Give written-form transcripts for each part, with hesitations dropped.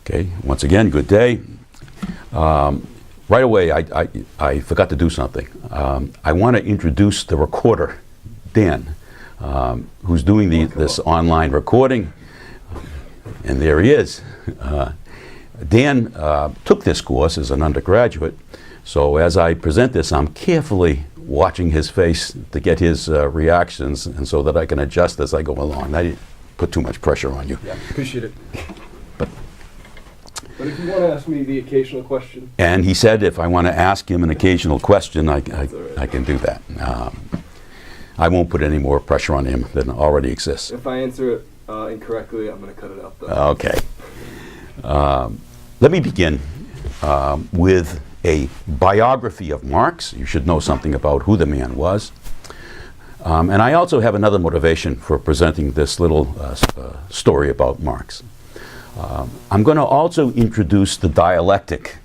Okay, once again, good day. Right away, I forgot to do something. I want to introduce the recorder, Dan, who's doing this online recording. And there he is. Dan took this course as an undergraduate, so as I present this, I'm carefully watching his face to get his reactions, and so that I can adjust as I go along. I didn't put too much pressure on you. Yeah, appreciate it. But if you want to ask me the occasional question. And he said if I want to ask him an occasional question, I can do that. I won't put any more pressure on him than already exists. If I answer it incorrectly, I'm going to cut it out, though. Okay. Let me begin with a biography of Marx. You should know something about who the man was. And I also have another motivation for presenting this little story about Marx. I'm going to also introduce the dialectic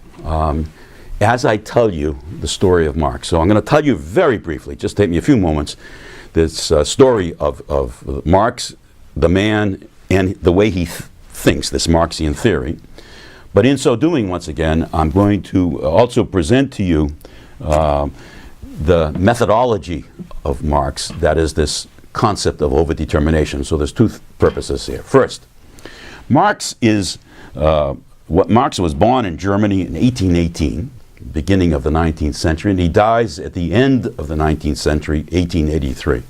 as I tell you the story of Marx. So I'm going to tell you very briefly, just take me a few moments, this story of Marx, the man, and the way he thinks, this Marxian theory. But in so doing, once again, I'm going to also present to you the methodology of Marx, that is this concept of overdetermination. So there's two purposes here. First, Marx was born in Germany in 1818, beginning of the 19th century, and he dies at the end of the 19th century, 1883.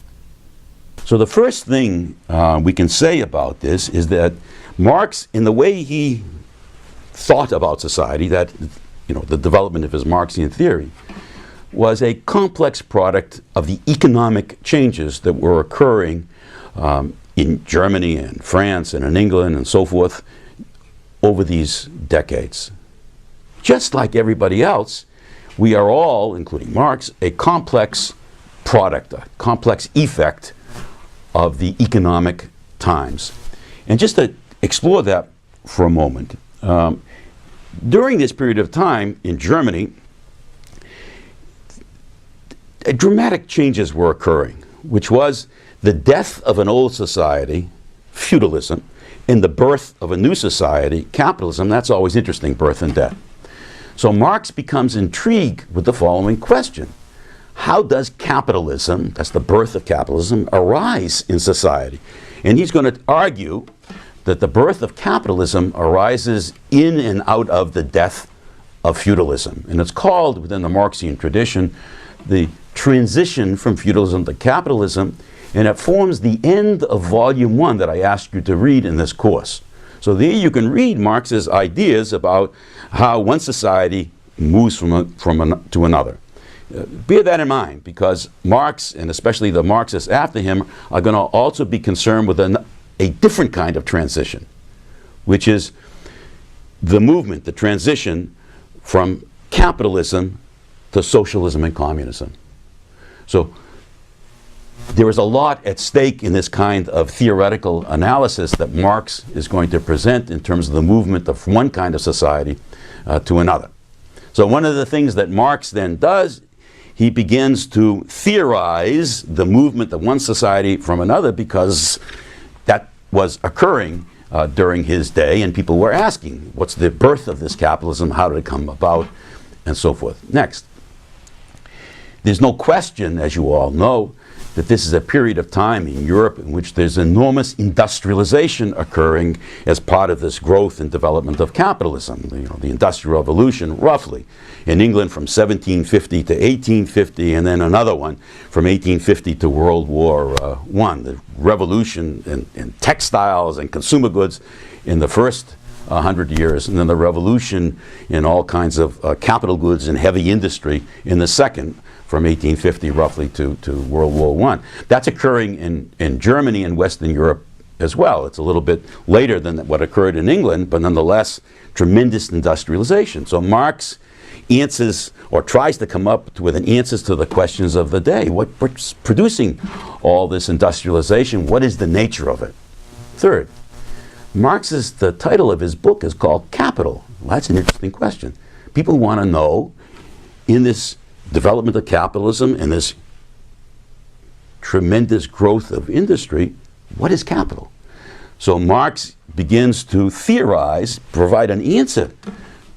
So the first thing we can say about this is that Marx, in the way he thought about society, that, you know, the development of his Marxian theory, was a complex product of the economic changes that were occurring in Germany and France and in England and so forth over these decades. Just like everybody else, we are all, including Marx, a complex product, a complex effect of the economic times. And just to explore that for a moment, during this period of time in Germany, dramatic changes were occurring, which was the death of an old society, feudalism, and the birth of a new society, capitalism. That's always interesting, birth and death. So Marx becomes intrigued with the following question. How does capitalism, that's the birth of capitalism, arise in society? And he's going to argue that the birth of capitalism arises in and out of the death of feudalism. And it's called, within the Marxian tradition, the transition from feudalism to capitalism, and it forms the end of volume 1 that I asked you to read in this course. So there you can read Marx's ideas about how one society moves to another. Bear that in mind, because Marx, and especially the Marxists after him, are going to also be concerned with a different kind of transition, which is the movement, the transition from capitalism to socialism and communism. So there is a lot at stake in this kind of theoretical analysis that Marx is going to present in terms of the movement of one kind of society to another. So one of the things that Marx then does, he begins to theorize the movement of one society from another, because that was occurring during his day, and people were asking, what's the birth of this capitalism, how did it come about, and so forth. Next. There's no question, as you all know, that this is a period of time in Europe in which there's enormous industrialization occurring as part of this growth and development of capitalism. You know, the Industrial Revolution, roughly, in England from 1750 to 1850, and then another one from 1850 to World War I. The revolution in textiles and consumer goods in the first 100 years, and then the revolution in all kinds of capital goods and heavy industry in the second, from 1850 roughly to World War I. That's occurring in Germany and Western Europe as well. It's a little bit later than what occurred in England, but nonetheless, tremendous industrialization. So Marx answers, or tries to come up with an answers to the questions of the day. What's producing all this industrialization? What is the nature of it? Third, the title of his book is called Capital. Well, that's an interesting question. People want to know, in this development of capitalism and this tremendous growth of industry, what is capital? So Marx begins to theorize, provide an answer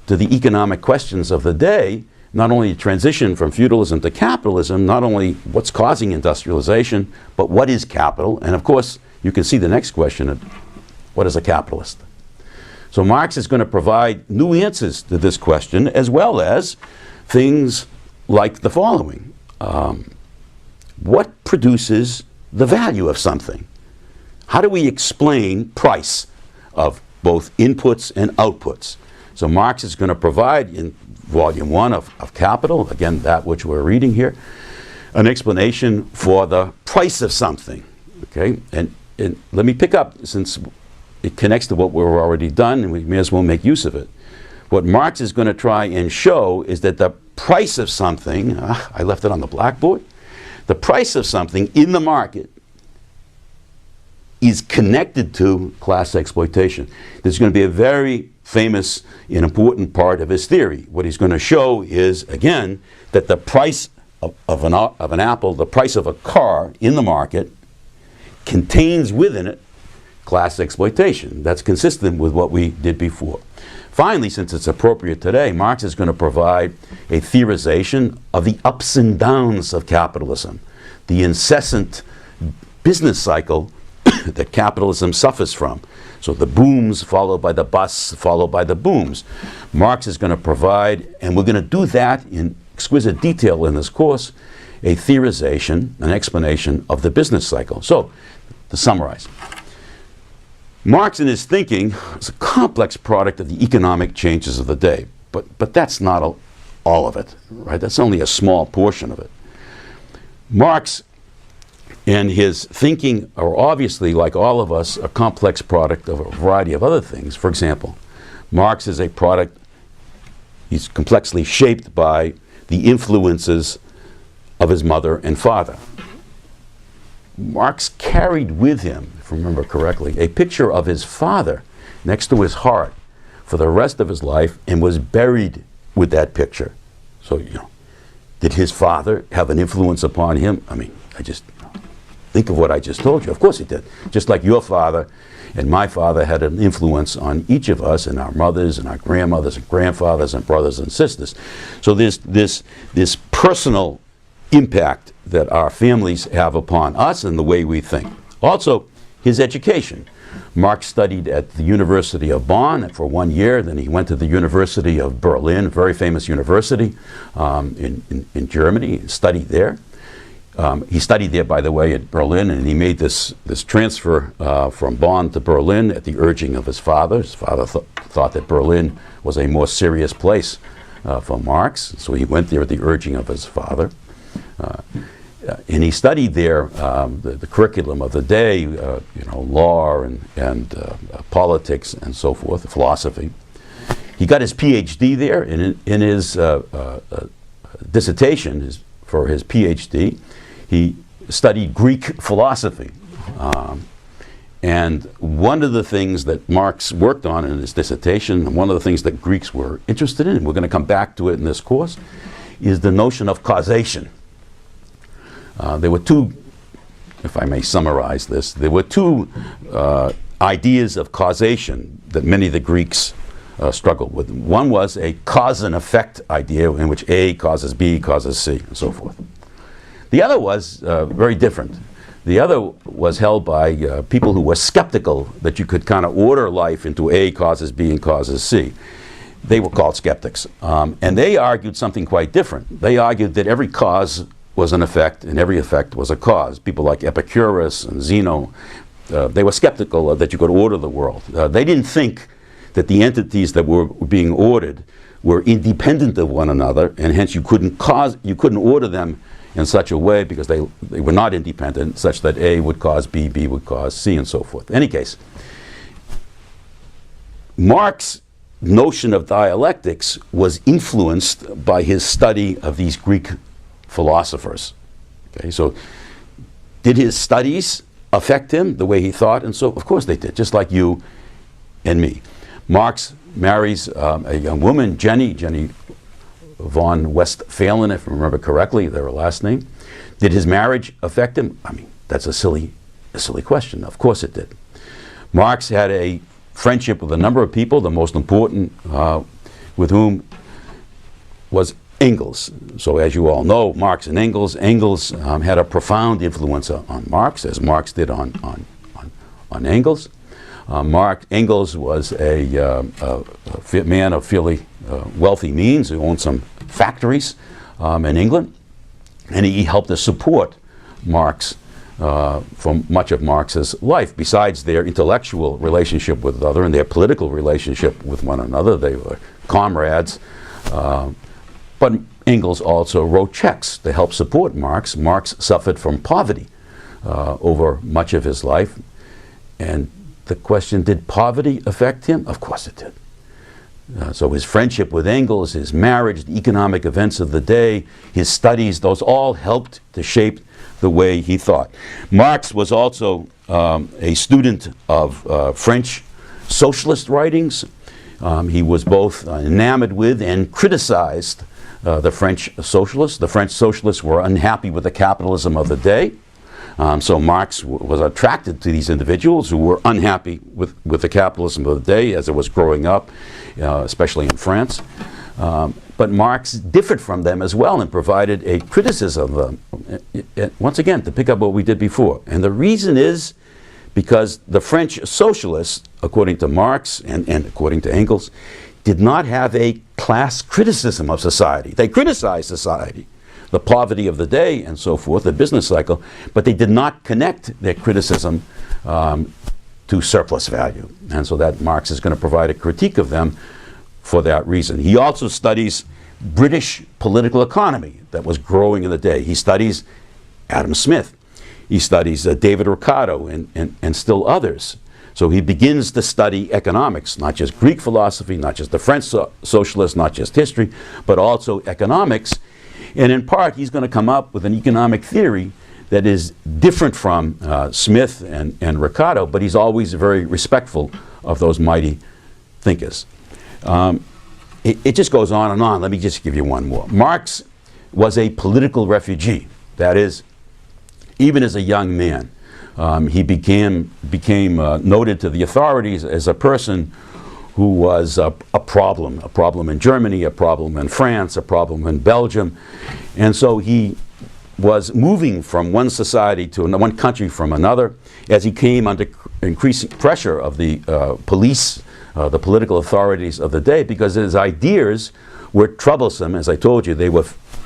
to the economic questions of the day, not only the transition from feudalism to capitalism, not only what's causing industrialization, but what is capital? And of course, you can see the next question of what is a capitalist? So Marx is going to provide new answers to this question, as well as things like the following. What produces the value of something? How do we explain price of both inputs and outputs? So Marx is going to provide in Volume 1 of Capital, again, that which we're reading here, an explanation for the price of something. Okay, and let me pick up, since it connects to what we've already done, and we may as well make use of it. What Marx is going to try and show is that the price of something, I left it on the blackboard, the price of something in the market is connected to class exploitation. This is going to be a very famous and important part of his theory. What he's going to show is, again, that the price of an apple, the price of a car in the market, contains within it class exploitation. That's consistent with what we did before. Finally, since it's appropriate today, Marx is going to provide a theorization of the ups and downs of capitalism, the incessant business cycle that capitalism suffers from. So the booms followed by the busts followed by the booms. Marx is going to provide, and we're going to do that in exquisite detail in this course, a theorization, an explanation of the business cycle. So, to summarize, Marx in his thinking is a complex product of the economic changes of the day, but that's not all of it, right? That's only a small portion of it. Marx and his thinking are obviously, like all of us, a complex product of a variety of other things. For example, Marx is a product, he's complexly shaped by the influences of his mother and father. Marx carried with him, if I remember correctly, a picture of his father next to his heart for the rest of his life, and was buried with that picture. So, did his father have an influence upon him? I mean, think of what I just told you. Of course he did. Just like your father and my father had an influence on each of us, and our mothers and our grandmothers and grandfathers and brothers and sisters. So there's this personal impact that our families have upon us and the way we think. Also, his education. Marx studied at the University of Bonn for 1 year, then he went to the University of Berlin, a very famous university in Germany, and studied there. He studied there, by the way, at Berlin, and he made this transfer from Bonn to Berlin at the urging of his father. His father thought that Berlin was a more serious place for Marx, so he went there at the urging of his father. And he studied there the curriculum of the day, law and politics and so forth, philosophy. He got his PhD there, and in his dissertation for his PhD, he studied Greek philosophy. And one of the things that Marx worked on in his dissertation, and one of the things that Greeks were interested in, and we're going to come back to it in this course, is the notion of causation. There were two, if I may summarize this, there were two ideas of causation that many of the Greeks struggled with. One was a cause and effect idea in which A causes B causes C and so forth. The other was very different. The other was held by people who were skeptical that you could kind of order life into A causes B and causes C. They were called skeptics. And they argued something quite different. They argued that every cause was an effect and every effect was a cause. People like Epicurus and Zeno, they were skeptical that you could order the world. They didn't think that the entities that were being ordered were independent of one another, and hence you couldn't order them in such a way, because they were not independent, such that A would cause B, B would cause C, and so forth. In any case, Marx's notion of dialectics was influenced by his study of these Greek philosophers. Okay, so did his studies affect him the way he thought? And so, of course they did, just like you and me. Marx marries a young woman, Jenny von Westphalen, if I remember correctly, their last name. Did his marriage affect him? I mean, that's a silly question. Of course it did. Marx had a friendship with a number of people, the most important with whom was Engels. So as you all know, Marx and Engels. Engels had a profound influence on Marx, as Marx did on Engels. Engels was a man of fairly wealthy means who owned some factories in England, and he helped to support Marx for much of Marx's life. Besides their intellectual relationship with the other and their political relationship with one another, they were comrades. But Engels also wrote checks to help support Marx. Marx suffered from poverty over much of his life. And the question, did poverty affect him? Of course it did. So his friendship with Engels, his marriage, the economic events of the day, his studies, those all helped to shape the way he thought. Marx was also a student of French socialist writings. He was both enamored with and criticized the French socialists. The French socialists were unhappy with the capitalism of the day. So Marx was attracted to these individuals who were unhappy with the capitalism of the day as it was growing up, especially in France. But Marx differed from them as well and provided a criticism of them, once again, to pick up what we did before. And the reason is because the French socialists, according to Marx and according to Engels, did not have a class criticism of society. They criticized society, the poverty of the day and so forth, the business cycle, but they did not connect their criticism to surplus value. And so that Marx is going to provide a critique of them for that reason. He also studies British political economy that was growing in the day. He studies Adam Smith. He studies David Ricardo and still others. So he begins to study economics, not just Greek philosophy, not just the French socialists, not just history, but also economics. And in part, he's going to come up with an economic theory that is different from Smith and Ricardo, but he's always very respectful of those mighty thinkers. It just goes on and on. Let me just give you one more. Marx was a political refugee. That is, even as a young man, he became noted to the authorities as a person who was a problem in Germany, a problem in France, a problem in Belgium. And so he was moving from one society to one country from another as he came under increasing pressure of the police, the political authorities of the day, because his ideas were troublesome. As I told you, they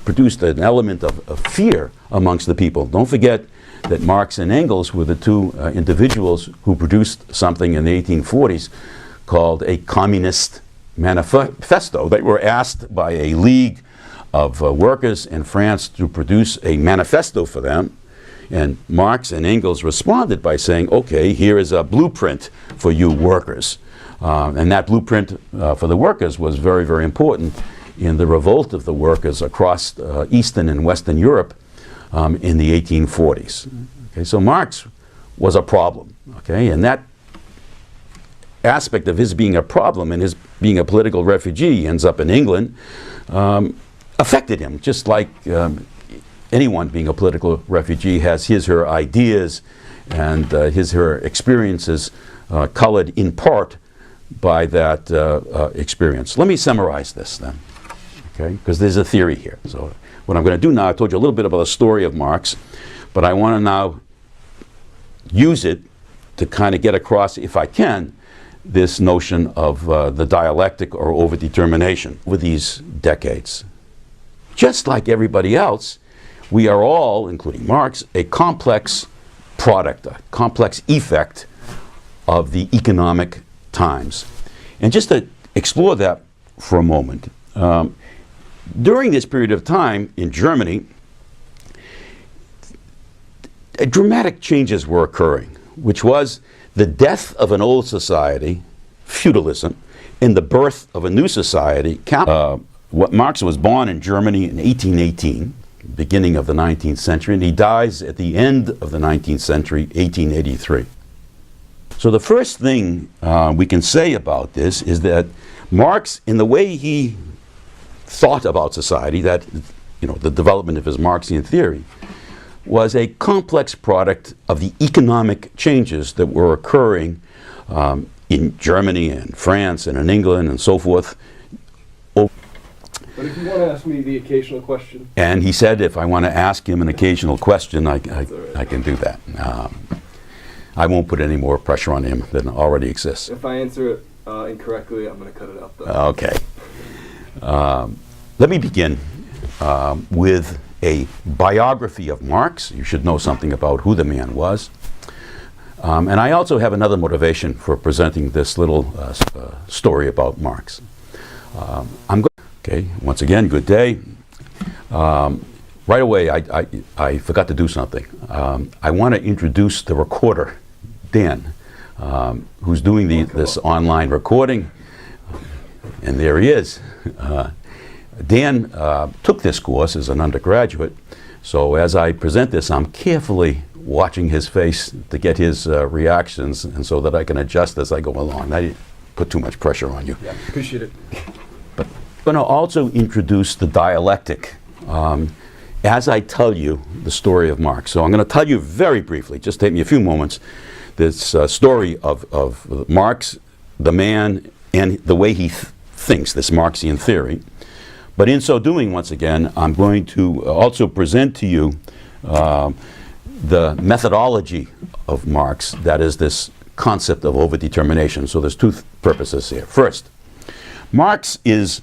produced an element of fear amongst the people. Don't forget that Marx and Engels were the two individuals who produced something in the 1840s called a Communist Manifesto. They were asked by a league of workers in France to produce a manifesto for them, and Marx and Engels responded by saying, okay, here is a blueprint for you workers. And that blueprint for the workers was very, very important in the revolt of the workers across Eastern and Western Europe in the 1840s. Okay, so Marx was a problem, okay, and that aspect of his being a problem and his being a political refugee, ends up in England, affected him, just like anyone being a political refugee has her ideas and her experiences colored in part by that experience. Let me summarize this then, okay, because there's a theory here. So what I'm going to do now, I told you a little bit about the story of Marx, but I want to now use it to kind of get across, if I can, this notion of the dialectic or overdetermination over these decades. Just like everybody else, we are all, including Marx, a complex product, a complex effect of the economic times. And just to explore that for a moment, during this period of time in Germany, dramatic changes were occurring, which was the death of an old society, feudalism, and the birth of a new society. Marx was born in Germany in 1818, beginning of the 19th century, and he dies at the end of the 19th century, 1883. So the first thing we can say about this is that Marx, in the way he thought about society, that, the development of his Marxian theory, was a complex product of the economic changes that were occurring in Germany and France and in England and so forth. But if you want to ask me the occasional question. And he said if I want to ask him an occasional question, I can do that. I won't put any more pressure on him than already exists. If I answer it incorrectly, I'm going to cut it out, though. Okay. Let me begin with a biography of Marx. You should know something about who the man was. And I also have another motivation for presenting this little story about Marx. Okay, once again, good day. Right away, I forgot to do something. I want to introduce the recorder, Dan, who's doing this online recording. And there he is. Dan took this course as an undergraduate, so as I present this, I'm carefully watching his face to get his reactions, and so that I can adjust as I go along. I didn't put too much pressure on you. Yeah, appreciate it. But I'm going to also introduce the dialectic as I tell you the story of Marx. So I'm going to tell you very briefly, just take me a few moments, this story of Marx, the man, and the way he thinks, this Marxian theory. But in so doing, once again, I'm going to also present to you the methodology of Marx, that is this concept of overdetermination. So there's two purposes here. First, Marx is